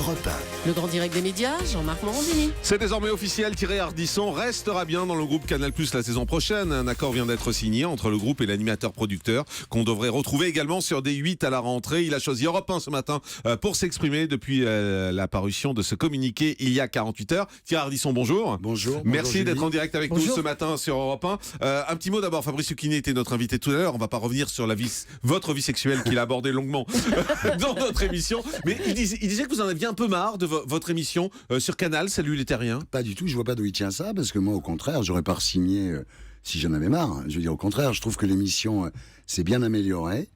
Europe 1. Le grand direct des médias, Jean-Marc Morandini. C'est désormais officiel, Thierry Ardisson restera bien dans le groupe Canal+ la saison prochaine. Un accord vient d'être signé entre le groupe et l'animateur-producteur qu'on devrait retrouver également sur D8 à la rentrée. Il a choisi Europe 1 ce matin pour s'exprimer depuis la parution de ce communiqué il y a 48 heures. Thierry Ardisson, bonjour. Bonjour. Merci d'être en direct avec Bonjour. nous ce matin sur Europe 1. Un petit mot d'abord, Fabrice Lucchini était notre invité tout à l'heure. On va pas revenir sur votre vie sexuelle qu'il a abordée longuement dans notre émission. Mais il disait que vous en aviez un peu marre de votre émission sur Canal, Salut les Terriens. Pas du tout, je vois pas d'où il tient ça, parce que moi, au contraire, j'aurais pas re-signé si j'en avais marre. Je veux dire, au contraire, je trouve que l'émission s'est bien améliorée.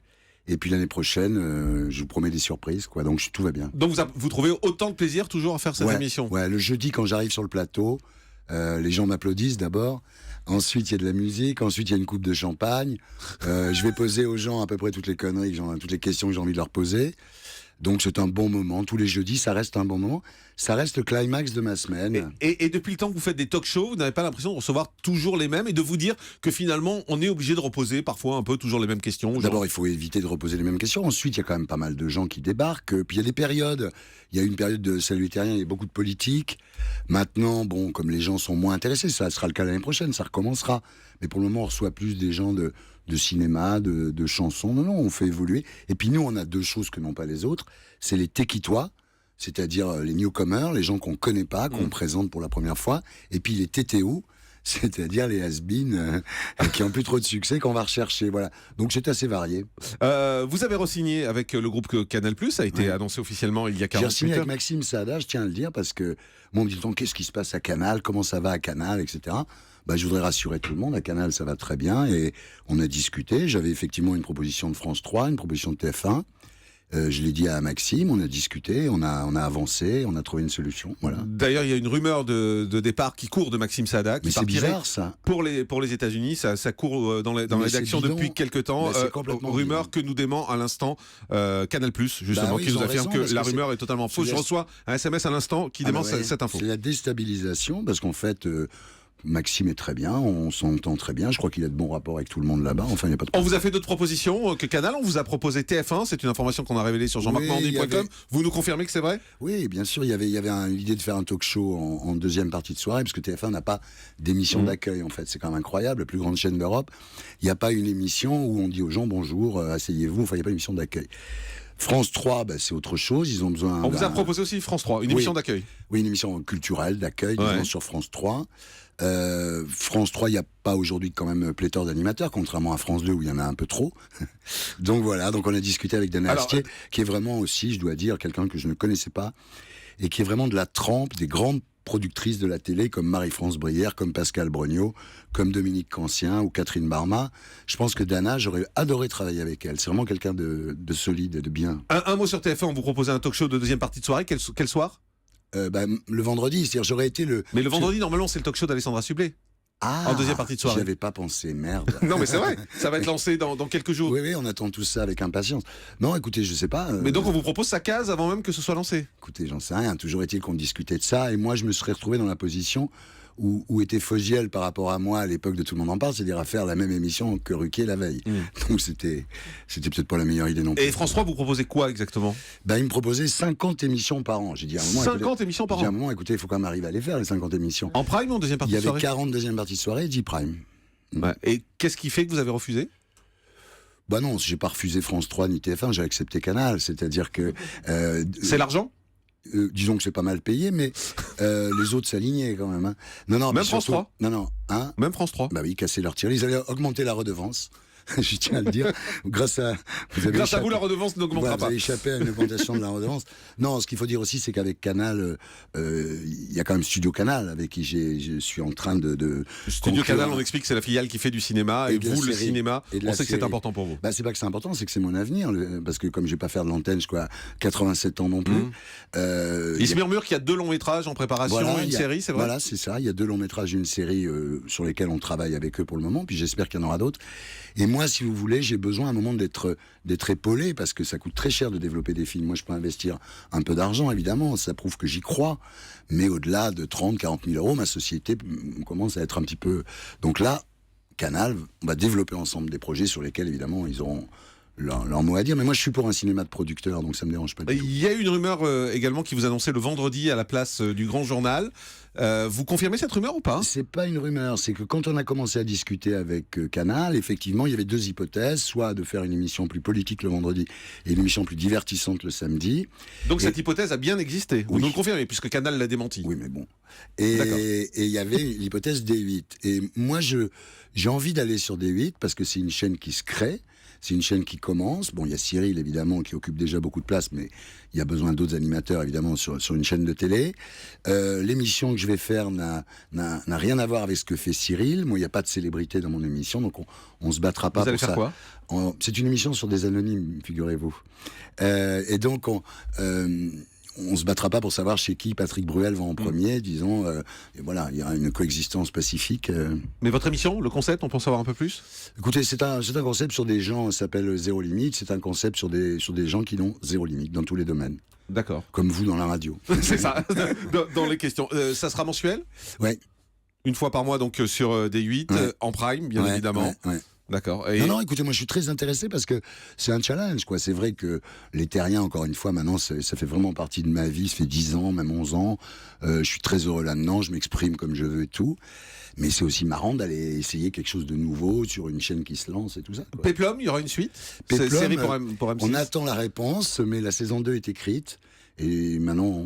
Et puis l'année prochaine, je vous promets des surprises, quoi. Donc tout va bien. Donc vous trouvez autant de plaisir toujours à faire cette émission? Ouais, le jeudi, quand j'arrive sur le plateau, les gens m'applaudissent d'abord. Ensuite, il y a de la musique. Ensuite, il y a une coupe de champagne. Je vais poser aux gens à peu près toutes les conneries, toutes les questions que j'ai envie de leur poser. Donc c'est un bon moment. Tous les jeudis, ça reste un bon moment. Ça reste le climax de ma semaine. Et depuis le temps que vous faites des talk-shows, vous n'avez pas l'impression de recevoir toujours les mêmes et de vous dire que finalement, on est obligé de reposer parfois un peu toujours les mêmes questions? D'abord, il faut éviter de reposer les mêmes questions. Ensuite, il y a quand même pas mal de gens qui débarquent. Puis il y a des périodes. Il y a une période de Salut les Terriens, il y a beaucoup de politique. Maintenant, bon, comme les gens sont moins intéressés, ça sera le cas l'année prochaine, ça recommencera. Mais pour le moment, on reçoit plus des gens de cinéma, de chansons. Non, on fait évoluer. Et puis nous, on a deux choses que n'ont pas les autres. C'est les téquitois, c'est-à-dire les newcomers, les gens qu'on connaît pas, qu'on présente pour la première fois. Et puis les tétéou, c'est-à-dire les has-been qui ont plus trop de succès, qu'on va rechercher. Voilà. Donc c'est assez varié. Vous avez re-signé avec le groupe Canal+, ça a été annoncé officiellement il y a 48 heures. J'ai signé avec Maxime Saada, je tiens à le dire, parce que moi, on me dit tout le temps, qu'est-ce qui se passe à Canal, comment ça va à Canal, etc. Je voudrais rassurer tout le monde, à Canal, ça va très bien, et on a discuté. J'avais effectivement une proposition de France 3, une proposition de TF1. Je l'ai dit à Maxime, on a discuté, on a avancé, on a trouvé une solution. Voilà. D'ailleurs, il y a une rumeur de départ qui court de Maxime Saada, qui Mais c'est partirait bizarre, ça. pour les États-Unis. Ça court dans la rédaction depuis quelques temps. C'est complètement Rumeur que nous dément à l'instant Canal+, justement, qui nous affirme que la rumeur est totalement fausse. Je reçois un SMS à l'instant qui dément cette info. C'est la déstabilisation, parce qu'en fait... Maxime est très bien, on s'entend très bien, je crois qu'il a de bons rapports avec tout le monde là-bas, enfin il n'y a pas de problème. On vous a fait d'autres propositions que Canal, on vous a proposé TF1, c'est une information qu'on a révélée sur jean-marc-morandini.com, vous nous confirmez que c'est vrai? Oui, bien sûr, il y avait l'idée de faire un talk show en deuxième partie de soirée, parce que TF1 n'a pas d'émission d'accueil en fait, c'est quand même incroyable, la plus grande chaîne d'Europe, il n'y a pas une émission où on dit aux gens bonjour, asseyez-vous, enfin il n'y a pas d'émission d'accueil. France 3, c'est autre chose, ils ont besoin... On vous a proposé aussi France 3, une émission d'accueil. Oui, une émission culturelle, d'accueil, disons, sur France 3. France 3, il n'y a pas aujourd'hui quand même pléthore d'animateurs, contrairement à France 2 où il y en a un peu trop. Donc voilà, donc on a discuté avec Dana Astier, qui est vraiment aussi, je dois dire, quelqu'un que je ne connaissais pas, et qui est vraiment de la trempe des grandes productrices de la télé, comme Marie-France Brière, comme Pascal Brognaud, comme Dominique Cancien ou Catherine Barma. Je pense que Dana, j'aurais adoré travailler avec elle. C'est vraiment quelqu'un de solide et de bien. Un mot sur TF1, on vous proposait un talk show de deuxième partie de soirée, quel soir? Le vendredi, c'est-à-dire j'aurais été le... Mais le vendredi, normalement, c'est le talk show d'Alessandra Sublet. En deuxième partie de soirée. J'y avais pas pensé, merde. Non mais c'est vrai, ça va être lancé dans quelques jours. Oui, on attend tout ça avec impatience. Non, écoutez, je sais pas. Mais donc on vous propose sa case avant même que ce soit lancé? Écoutez, j'en sais rien. Toujours est-il qu'on discutait de ça, et moi je me serais retrouvé dans la position où était Fogiel par rapport à moi à l'époque de Tout le monde en parle, c'est-à-dire à faire la même émission que Ruquier la veille. Donc c'était peut-être pas la meilleure idée non plus. Et France 3 vous proposez quoi exactement? Il me proposait 50 émissions par an. J'ai dit à un moment, 50 émissions par an? J'ai dit à un moment, écoutez, il faut quand même arriver à les faire, les 50 émissions. En prime ou en deuxième partie de soirée? Il y avait 40 deuxième partie de soirée et 10 prime. Ouais. Et qu'est-ce qui fait que vous avez refusé? Non, j'ai pas refusé France 3 ni TF1, j'ai accepté Canal, c'est-à-dire que... c'est l'argent? Disons que c'est pas mal payé, mais les autres s'alignaient quand même. Hein. Non, même France 3? Non, hein? Même France 3? Oui, casser leur tir. Ils allaient augmenter la redevance. Je tiens à le dire. Grâce à vous, la redevance n'augmentera pas. Vous avez échappé à une augmentation de la redevance. Non, ce qu'il faut dire aussi, c'est qu'avec Canal, il y a quand même Studio Canal, avec qui je suis en train de Studio Canal, on explique que c'est la filiale qui fait du cinéma, et vous, le cinéma, on sait que c'est important pour vous. C'est pas que c'est important, c'est que c'est mon avenir, parce que comme je vais pas faire de l'antenne jusqu'à 87 ans non plus. Il se murmure qu'il y a 2 longs métrages en préparation, une série, c'est vrai? Voilà, c'est ça. Il y a 2 longs métrages, une série sur lesquels on travaille avec eux pour le moment, puis j'espère qu'il y en aura d'autres. Et moi, si vous voulez, j'ai besoin à un moment d'être épaulé, parce que ça coûte très cher de développer des films. Moi, je peux investir un peu d'argent, évidemment, ça prouve que j'y crois. Mais au-delà de 30, 40 000 euros, ma société commence à être un petit peu... Donc là, Canal, on va développer ensemble des projets sur lesquels, évidemment, ils auront leur mot à dire. Mais moi, je suis pour un cinéma de producteur, donc ça me dérange pas du tout. Il y a une rumeur également qui vous annonçait le vendredi à la place du Grand Journal. Vous confirmez cette rumeur ou pas? C'est pas une rumeur, c'est que quand on a commencé à discuter avec Canal, effectivement, il y avait deux hypothèses, soit de faire une émission plus politique le vendredi et une émission plus divertissante le samedi. Donc cette hypothèse a bien existé, vous Oui. nous le confirmez, puisque Canal l'a démenti. Oui, mais bon. Et il y avait l'hypothèse D8. Et moi, j'ai envie d'aller sur D8 parce que c'est une chaîne qui se crée. C'est une chaîne qui commence. Bon, il y a Cyril, évidemment, qui occupe déjà beaucoup de place, mais il y a besoin d'autres animateurs, évidemment, sur une chaîne de télé. L'émission que je vais faire n'a rien à voir avec ce que fait Cyril. Moi, il n'y a pas de célébrité dans mon émission, donc on se battra pas Vous allez pour faire ça. quoi? C'est une émission sur des anonymes, figurez-vous. Et donc, on se battra pas pour savoir chez qui Patrick Bruel va en premier, disons. Et voilà, il y a une coexistence pacifique. Mais votre émission, le concept, on peut en savoir un peu plus? Écoutez, c'est un concept sur des gens, ça s'appelle Zéro Limite. C'est un concept sur des gens qui n'ont zéro limite dans tous les domaines. D'accord. Comme vous dans la radio. C'est ça, dans les questions. Ça sera mensuel? Ouais. Une fois par mois, donc sur D8, Ouais. en prime, bien évidemment. Ouais. D'accord. Et Non, écoutez, moi je suis très intéressé parce que c'est un challenge, quoi. C'est vrai que les terriens, encore une fois, maintenant, ça fait vraiment partie de ma vie. Ça fait 10 ans, même 11 ans. Je suis très heureux là-dedans, je m'exprime comme je veux et tout. Mais c'est aussi marrant d'aller essayer quelque chose de nouveau sur une chaîne qui se lance et tout ça, quoi. Péplum, il y aura une suite? Péplum, C'est série pour M6. On attend la réponse, mais la saison 2 est écrite. Et maintenant,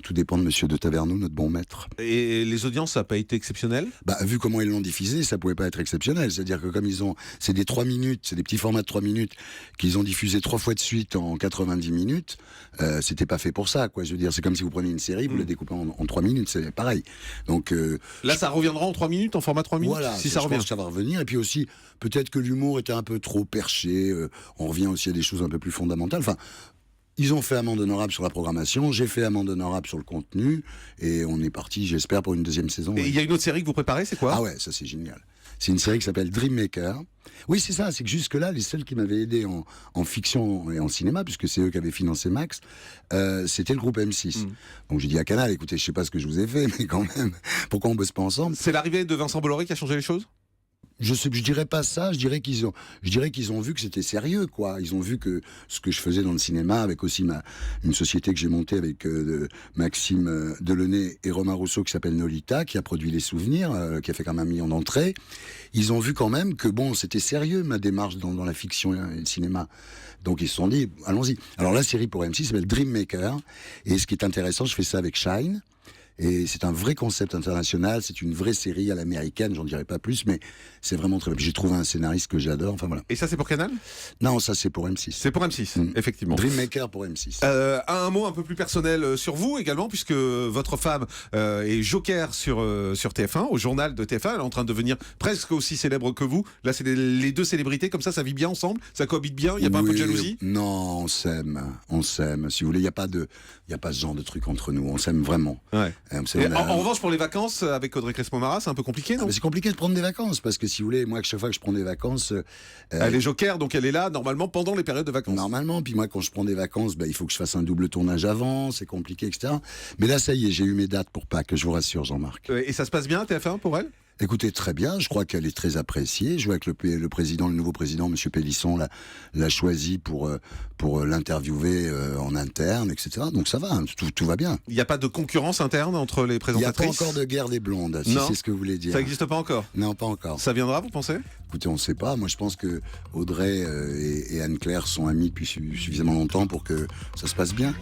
tout dépend de Monsieur de Taverneau, notre bon maître. Et les audiences, ça n'a pas été exceptionnel? Bah, vu comment ils l'ont diffusé, ça pouvait pas être exceptionnel. C'est-à-dire que comme c'est des 3 minutes, c'est des petits formats de 3 minutes qu'ils ont diffusé 3 fois de suite en 90 minutes, c'était pas fait pour ça, quoi. Je veux dire, c'est comme si vous preniez une série, vous la découpez en 3 minutes, c'est pareil. Donc, Là, ça reviendra en 3 minutes, en format 3 minutes? voilà, si ça je revient. pense que ça va revenir. Et puis aussi, peut-être que l'humour était un peu trop perché. On revient aussi à des choses un peu plus fondamentales. Enfin, ils ont fait amende honorable sur la programmation, j'ai fait amende honorable sur le contenu, et on est parti, j'espère, pour une deuxième saison. Et ouais. il y a une autre série que vous préparez, c'est quoi? Ah ouais, ça c'est génial. C'est une série qui s'appelle Dream Maker. Oui, c'est ça, c'est que jusque-là, les seuls qui m'avaient aidé en fiction et en cinéma, puisque c'est eux qui avaient financé Max, c'était le groupe M6. Donc j'ai dit à Canal, écoutez, je sais pas ce que je vous ai fait, mais quand même, pourquoi on bosse pas ensemble? C'est l'arrivée de Vincent Bolloré qui a changé les choses? Je dirais pas ça, je dirais qu'ils ont vu que c'était sérieux, quoi. Ils ont vu que ce que je faisais dans le cinéma, avec aussi une société que j'ai montée avec Maxime Delaunay et Romain Rousseau, qui s'appelle Nolita, qui a produit Les Souvenirs, qui a fait quand même 1 million d'entrées. Ils ont vu quand même que bon, c'était sérieux ma démarche dans la fiction et le cinéma. Donc ils se sont dit, allons-y. Alors la série pour M6 s'appelle Dream Maker, et ce qui est intéressant, je fais ça avec Shine. Et c'est un vrai concept international, c'est une vraie série à l'américaine, j'en dirai pas plus, mais c'est vraiment très bien. J'ai trouvé un scénariste que j'adore, enfin voilà. Et ça, c'est pour Canal? Non, ça c'est pour M6. C'est pour M6, effectivement. Dream Maker pour M6. Un mot un peu plus personnel sur vous également, puisque votre femme est joker sur TF1, au journal de TF1. Elle est en train de devenir presque aussi célèbre que vous. Là, c'est les deux célébrités, comme ça vit bien ensemble, ça cohabite bien, il n'y a pas un peu de jalousie? Non, on s'aime. Si vous voulez, il n'y a pas ce genre de truc entre nous, on s'aime vraiment. Ouais. Et en revanche, pour les vacances, avec Audrey Crespo-Mara, c'est un peu compliqué, non? Mais c'est compliqué de prendre des vacances, parce que si vous voulez, moi, chaque fois que je prends des vacances... Elle est joker, donc elle est là, normalement, pendant les périodes de vacances. Normalement, puis moi, quand je prends des vacances, il faut que je fasse un double tournage avant, c'est compliqué, etc. Mais là, ça y est, j'ai eu mes dates pour Pâques, je vous rassure, Jean-Marc. Et ça se passe bien à TF1 pour elle? Écoutez, très bien, je crois qu'elle est très appréciée. Je vois que le président, le nouveau président, M. Pélisson, l'a choisi pour l'interviewer en interne, etc. Donc ça va, hein, tout va bien. Il n'y a pas de concurrence interne entre les Il n'y a présentatrices? pas encore de guerre des blondes, si Non. c'est ce que vous voulez dire. Ça n'existe pas encore? Non, pas encore. Ça viendra, vous pensez? Écoutez, on ne sait pas. Moi, je pense que Audrey et Anne-Claire sont amies depuis suffisamment longtemps pour que ça se passe bien.